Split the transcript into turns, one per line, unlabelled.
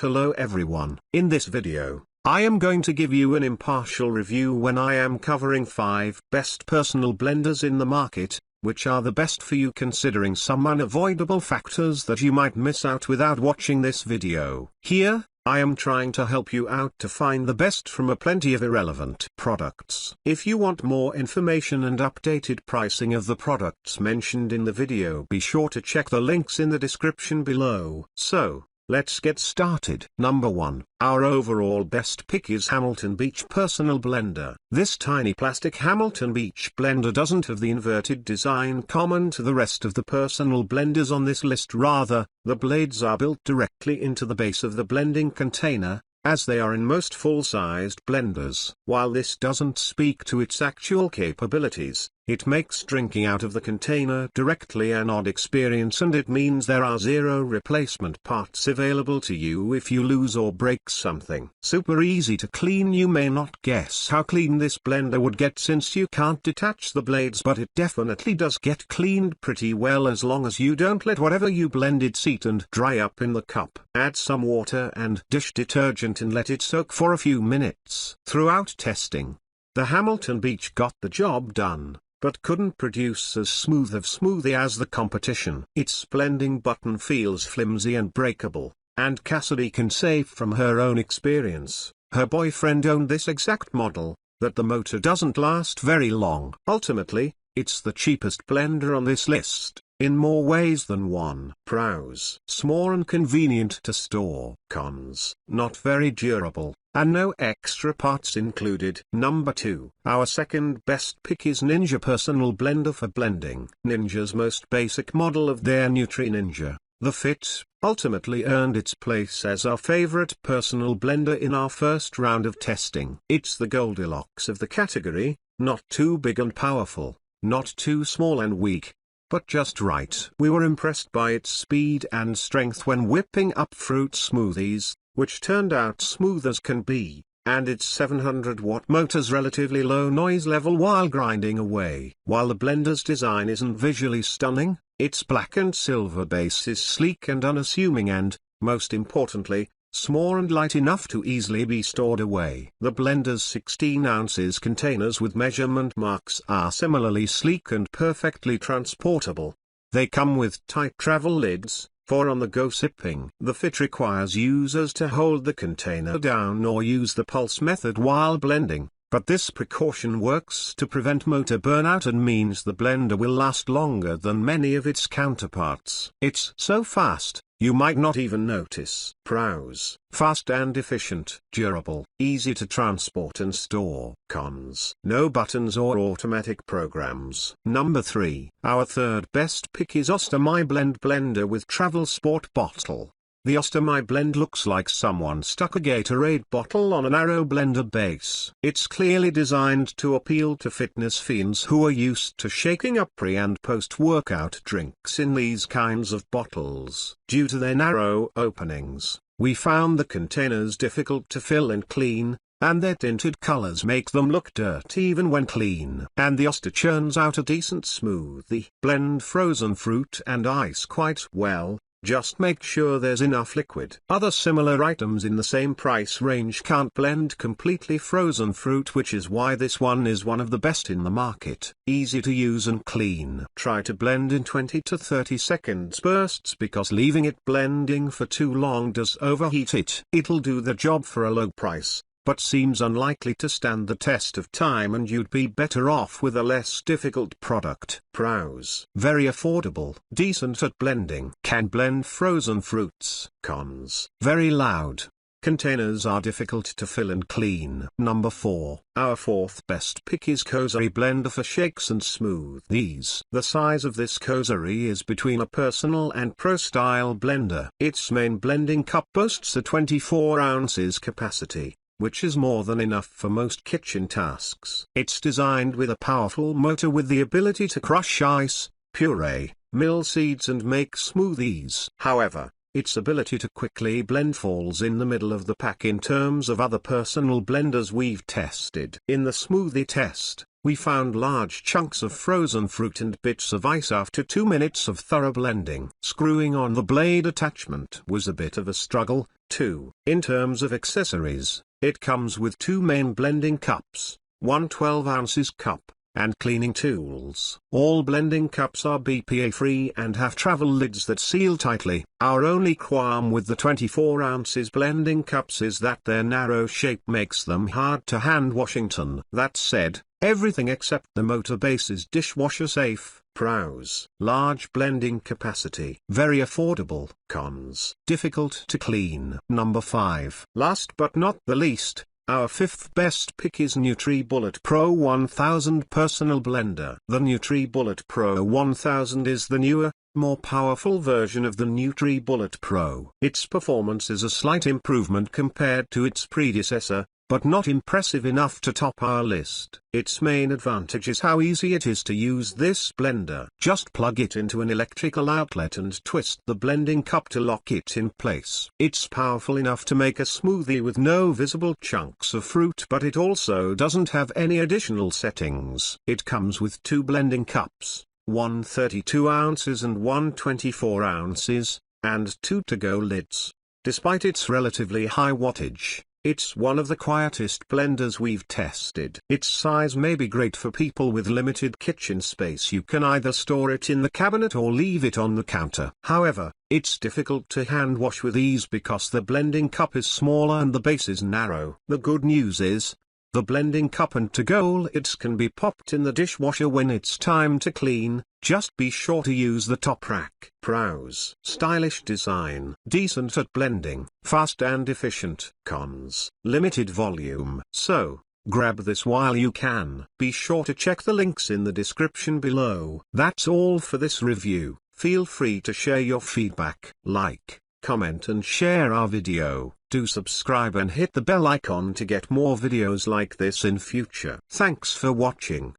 Hello everyone. In this video, I am going to give you an impartial review when I am covering 5 best personal blenders in the market, which are the best for you considering some unavoidable factors that you might miss out without watching this video. Here, I am trying to help you out to find the best from a plenty of irrelevant products. If you want more information and updated pricing of the products mentioned in the video, be sure to check the links in the description below. So, let's get started. Number 1, our overall best pick is Hamilton Beach Personal Blender. This tiny plastic Hamilton Beach blender doesn't have the inverted design common to the rest of the personal blenders on this list. Rather, the blades are built directly into the base of the blending container, as they are in most full-sized blenders. While this doesn't speak to its actual capabilities, it makes drinking out of the container directly an odd experience, and it means there are 0 replacement parts available to you if you lose or break something. Super easy to clean. You may not guess how clean this blender would get since you can't detach the blades, but it definitely does get cleaned pretty well as long as you don't let whatever you blended seat and dry up in the cup. Add some water and dish detergent and let it soak for a few minutes. Throughout testing, the Hamilton Beach got the job done, but couldn't produce as smooth of smoothie as the competition. Its blending button feels flimsy and breakable, and Cassidy can say from her own experience, her boyfriend owned this exact model, that the motor doesn't last very long. Ultimately, it's the cheapest blender on this list, in more ways than one. Pros: small and convenient to store. Cons: not very durable, and no extra parts included. Number 2, our second best pick is Ninja Personal Blender for blending. Ninja's most basic model of their Nutri Ninja, the Fit, ultimately earned its place as our favorite personal blender in our first round of testing. It's the Goldilocks of the category, not too big and powerful, not too small and weak, but just right. We were impressed by its speed and strength when whipping up fruit smoothies, which turned out smooth as can be, and its 700-watt motor's relatively low noise level while grinding away. While the blender's design isn't visually stunning, its black and silver base is sleek and unassuming and, most importantly, small and light enough to easily be stored away. The blender's 16 ounces containers with measurement marks are similarly sleek and perfectly transportable. They come with tight travel lids, for on-the-go sipping. The Fit requires users to hold the container down or use the pulse method while blending, but this precaution works to prevent motor burnout and means the blender will last longer than many of its counterparts. It's so fast, you might not even notice. Pros: fast and efficient. Durable, easy to transport and store. Cons: no buttons or automatic programs. Number 3, our third best pick is My Blend Blender with Travel Sport Bottle. The My Blend looks like someone stuck a Gatorade bottle on a narrow blender base. It's clearly designed to appeal to fitness fiends who are used to shaking up pre- and post-workout drinks in these kinds of bottles. Due to their narrow openings, we found the containers difficult to fill and clean, and their tinted colors make them look dirty even when clean. And the churns out a decent smoothie. Blend frozen fruit and ice quite well. Just make sure there's enough liquid. Other similar items in the same price range can't blend completely frozen fruit, which is why this one is one of the best in the market. Easy to use and clean. Try to blend in 20 to 30 seconds bursts because leaving it blending for too long does overheat it. It'll do the job for a low price, but seems unlikely to stand the test of time, and you'd be better off with a less difficult product. Pros: very affordable, decent at blending, can blend frozen fruits. Cons: very loud. Containers are difficult to fill and clean. Number 4, our fourth best pick is Cosery Blender for shakes and smoothies. The size of this Cosery is between a personal and pro-style blender. Its main blending cup boasts a 24 ounces capacity, which is more than enough for most kitchen tasks. It's designed with a powerful motor with the ability to crush ice, puree, mill seeds and make smoothies. However, its ability to quickly blend falls in the middle of the pack in terms of other personal blenders we've tested. In the smoothie test, we found large chunks of frozen fruit and bits of ice after 2 minutes of thorough blending. Screwing on the blade attachment was a bit of a struggle, too. In terms of accessories, it comes with 2 main blending cups, one 12 ounces cup, and cleaning tools. All blending cups are BPA-free and have travel lids that seal tightly. Our only qualm with the 24 ounces blending cups is that their narrow shape makes them hard to hand Washington. That said, everything except the motor base is dishwasher safe. Pros: large blending capacity. Very affordable. Cons: difficult to clean. Number 5. Last but not the least, our 5th best pick is NutriBullet Pro 1000 Personal Blender. The NutriBullet Pro 1000 is the newer, more powerful version of the NutriBullet Pro. Its performance is a slight improvement compared to its predecessor, but not impressive enough to top our list. Its main advantage is how easy it is to use this blender. Just plug it into an electrical outlet and twist the blending cup to lock it in place. It's powerful enough to make a smoothie with no visible chunks of fruit, but it also doesn't have any additional settings. It comes with 2 blending cups, one 32 ounces and one 24 ounces, and 2 to-go lids. Despite its relatively high wattage, it's one of the quietest blenders we've tested. Its size may be great for people with limited kitchen space. You can either store it in the cabinet or leave it on the counter. However, it's difficult to hand wash with ease because the blending cup is smaller and the base is narrow. The good news is, the blending cup and to-go lids can be popped in the dishwasher when it's time to clean. Just be sure to use the top rack. Pros: stylish design, decent at blending, fast and efficient. Cons: limited volume. So, grab this while you can. Be sure to check the links in the description below. That's all for this review. Feel free to share your feedback. Like, comment and share our video. Do subscribe and hit the bell icon to get more videos like this in future. Thanks for watching.